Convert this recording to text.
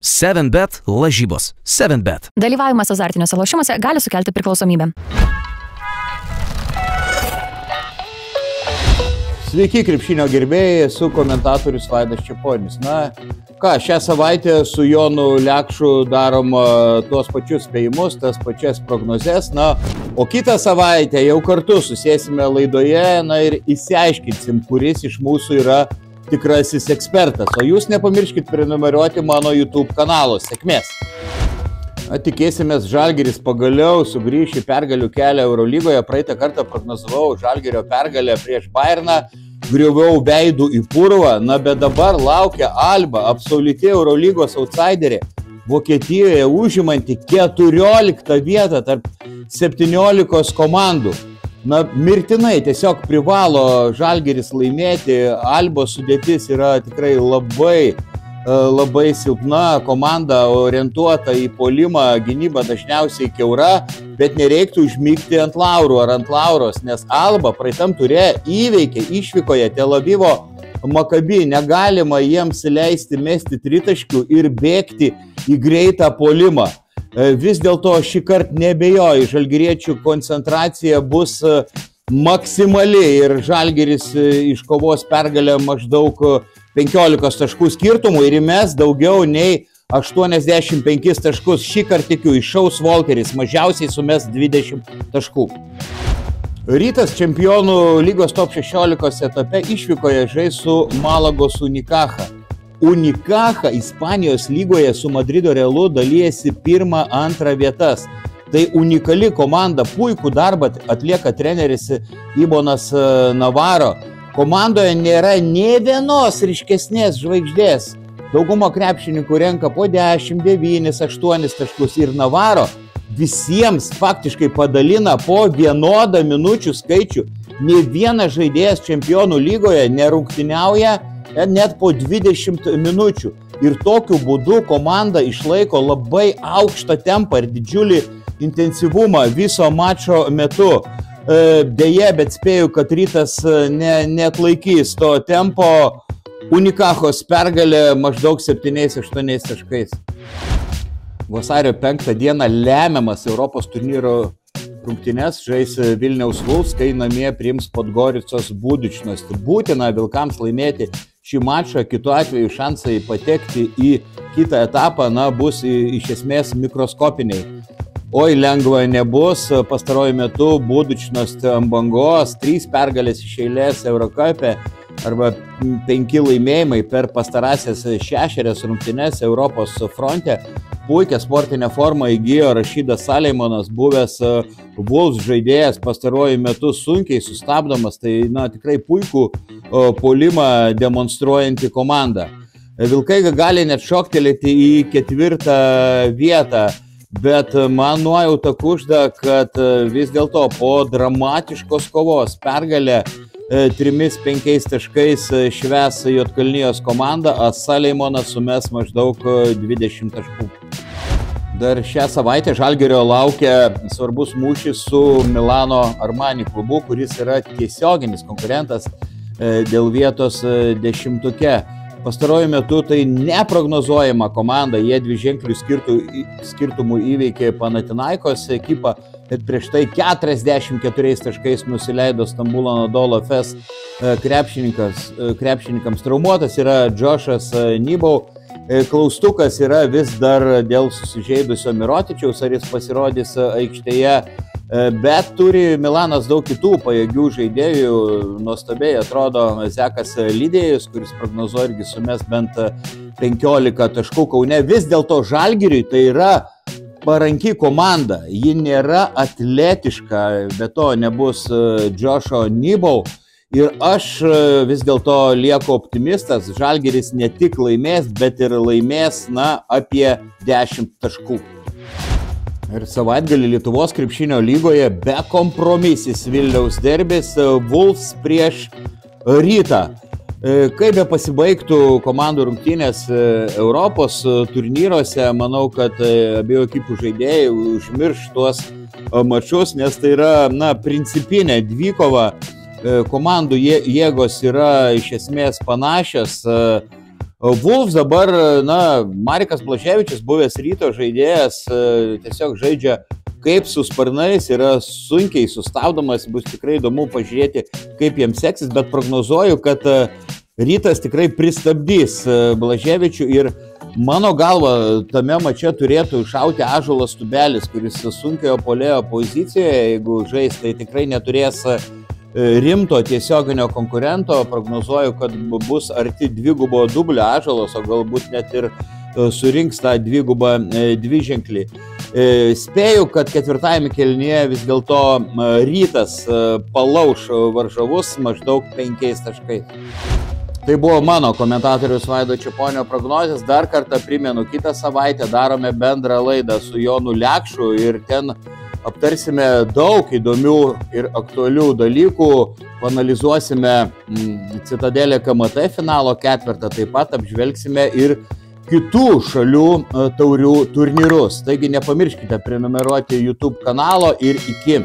7bet lažybos. 7bet. Dalyvavimas azartiniuose lošimuose gali sukelti priklausomybę. Sveiki, krepšinio gerbėjai, esu komentatorius Vaidas Čeponis. Na, ką, šią savaitę su Jonu Lekšu darom tuos pačius spėjimus, tas pačias prognozes, na, o kitą savaitę jau kartu susėsime laidoje, na ir išsiaiškinsim, kuris iš mūsų yra tikrasis ekspertas. O jūs nepamirškit prenumeruoti mano YouTube kanalo. Sėkmės! Tikėsimės, Žalgiris pagaliau sugrįš į pergalių kelią Eurolygoje. Praeitą kartą prognozavau Žalgirio pergalę prieš Bayerną, griuviau veidų į purvą, na bet dabar laukia Alba, absoliuti Eurolygos outsiderė, Vokietijoje užimanti 14 vietą tarp 17 komandų. Na, mirtinai tiesiog privalo Žalgiris laimėti, Albos sudėtis yra tikrai labai silpna, komanda orientuota į puolimą, gynyba dažniausiai kiaura, bet nereiktų užmigti ant laurų ar ant lauros, nes Alba praeitam ture įveikė išvykoje Tel Avivo Maccabi, negalima jiems leisti mesti tritaškių ir bėgti į greitą puolimą. Vis dėlto šį kartą nebejoju, žalgiriečių koncentracija bus maksimali ir Žalgiris iškovos pergalę maždaug 15 taškų skirtumų ir įmes daugiau nei 85 taškus. Šį kartą tikiu, iššaus Volkeris, mažiausiai sumes 20 taškų. Rytas čempionų lygos top 16 etape išvykoje žais su Malagos Unicaja. Unicaja Ispanijos lygoje su Madrido Realu dalyjasi 1-2 vietas. Tai unikali komanda, puikų darbą atlieka treneris Ibonas Navarro. Komandoje nėra nė vienos ryškesnės žvaigždės. Dauguma krepšininkų renka po 10, 9, 8 taškus ir Navarro visiems faktiškai padalina po vienodą minučių skaičių. Nė vienas žaidėjas čempionų lygoje nerungtyniauja net po 20 minučių. Ir tokiu būdu komanda išlaiko labai aukštą tempą ir didžiulį intensyvumą viso mačo metu. Deja, bet spėju, kad Rytas neatlaikys to tempo. Unicajos pergalė maždaug 7-8 taškais. Vasario 5 dieną lemiamas Europos turnyro rungtynes žais Vilniaus Vulfs, kai namie priims Podgoricos Budučnost. Būtina Vilkams laimėti šį mačą, kitu atveju šansai patekti į kitą etapą, na, bus iš esmės mikroskopiniai. Oi, lengva nebus, pastaruoju metu Budučnost ant bangos, 3 pergalės iš eilės Eurokape arba 5 laimėjimai per pastarąsias 6 rungtynes Europos fronte. Puikią sportinę formą įgijo Rašidas Saleimonas, buvęs Vulfs žaidėjas, pastaruoju metu sunkiai sustabdomas, tai na, tikrai puikų puolimą demonstruojanti komanda. Vilkai gali net šoktelėti į 4 vietą, bet man nuojauta kužda, kad vis dėlto po dramatiškos kovos pergalę 3-5 taškais švęs Juodkalnijos komanda, o Saleimonas sumes maždaug 20 taškų. Dar šią savaitę Žalgirio laukia svarbus mūšis su Milano Armani klubu, kuris yra tiesioginis konkurentas dėl vietos 10-tuke. Pastaruoju metu tai neprognozuojama komanda, jie dviženklių skirtumų įveikė Panathinaikos ekipą, bet prieš tai 44 taškais nusileido Stambulo Anadolu Efes krepšininkams. Traumuotas yra Džošas Nibau. Klaustukas yra vis dar dėl susižeidusio Mirotičiaus, ar jis pasirodys aikštėje, bet turi Milanas daug kitų pajėgių žaidėjų. Nuostabiai atrodo Zekas Lidėjus, kuris prognozuoja irgi sumes bent 15 taškų Kaune. Vis dėlto Žalgiriui tai yra paranki komanda, ji nėra atletiška, be to nebus Džošo Nibau. Ir aš vis dėlto lieku optimistas, Žalgiris ne tik laimės, bet ir laimės, na, apie 10 taškų. Ir savaitgalį Lietuvos krepšinio lygoje be kompromisis Vilniaus derbis Vulfs prieš Rytą. Kaip be pasibaigtų komandų rungtynės Europos turnyruose, manau, kad abiejų ekipų žaidėjai užmirš tuos mačus, nes tai yra, na, principinė dvikova. Komandų jėgos yra iš esmės panašios, Wolves dabar, Marikas Blaževičius, buvęs Ryto žaidėjas, tiesiog žaidžia kaip su sparnais, yra sunkiai sustabdomas, bus tikrai įdomu pažiūrėti, kaip jiems seksis, bet prognozuoju, kad Rytas tikrai pristabdys Blaževičių ir mano galva tame mače turėtų iššauti Ąžuolas Tubelis, kuris sunkiojo puolėjo pozicijoje, jeigu žais, tai tikrai neturės rimto tiesioginio konkurento, prognozuoju, kad bus arti dvigubo dublio Ąžuolas, o galbūt net ir surinks tą dvigubą dviženklį. Spėju, kad ketvirtajame kėlinyje vis dėlto Rytas palauš varžovus maždaug 5 taškais. Tai buvo mano komentatorius Vaido Čeponio prognozės. Dar kartą primenu, kitą savaitę darome bendrą laidą su Jonu Lekšu ir ten aptarsime daug įdomių ir aktualių dalykų. Panalizuosime Citadelė KMT finalo ketvirtą, taip pat apžvelgsime ir kitų šalių taurių turnyrus. Taigi nepamirškite prenumeruoti YouTube kanalo ir iki.